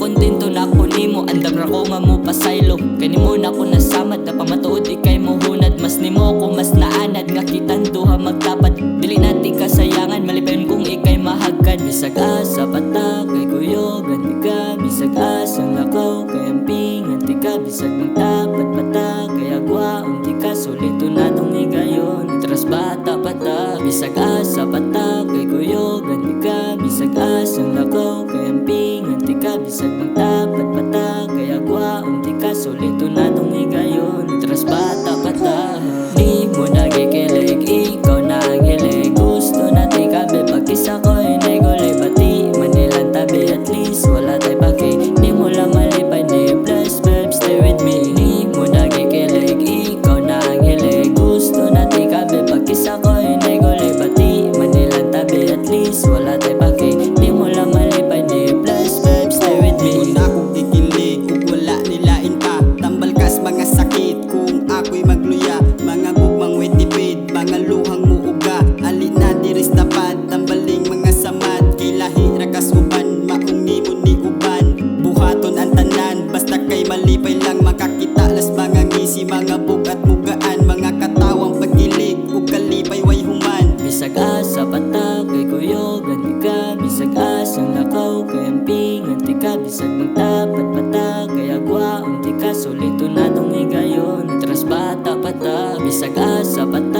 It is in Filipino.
kontento na ko nimo, andam ra ko nga mo pasaylo. Kanimo na ko nasamad, na pamatuod ikay mo hunad. Mas nimo ko mas naanad, nga kitang duha magtapat. Dili natin kasayangan, malipayon kung ikay mahagkan. Bisag asa pata kay kuyog anti ka, bisag asa lakaw kay amping anti ka. Bisag magtapat pata kay agwa unti ka, solito na tong higayon. Tras bata pata, bisag asa pata kay kuyog anti ka, bisag asa lakaw kay amping anti ka. Bisag magtapat pata kay agwa unti ka, solito na tong higayon. Tras bata pata, di mo nagikilig, ikaw na ang hilig. Gusto natin kabe, pagkisa ko hindi gulay. Bati manilang tabi, at least wala tayo paki. Di mo lang malipay ni plus babe, stay with me. Di mo nagikilig, ikaw na ang hilig. Gusto natin kabe, pagkisa ko hindi gulay. Bati manilang tabi, at least wala tayo paki. Di mo lang malipay ni plus babe, stay with me. Di mo na akong kikilig kung wala nilain pa. Tambal kas mga sakit kung ako'y magluya. Mga gugmang wetipid, mga luhang muuga. Alin na diris tapat, tambaling mga samad. Kilahi rakas uban, maungi mo ni uban. Buhaton ang tanan, basta kay malipay lang. Makakita las mga ngisi, mga bugat mugaan. Mga katawang pagkilig, ug kalipay way human. Bisag asa pata kay kuyog anti ka, bisag asa lakaw kay amping anti ka. Bisag magtapat pata kay agwa unti ka, solito na tong higayon. Tras bata pata, bisag asa pata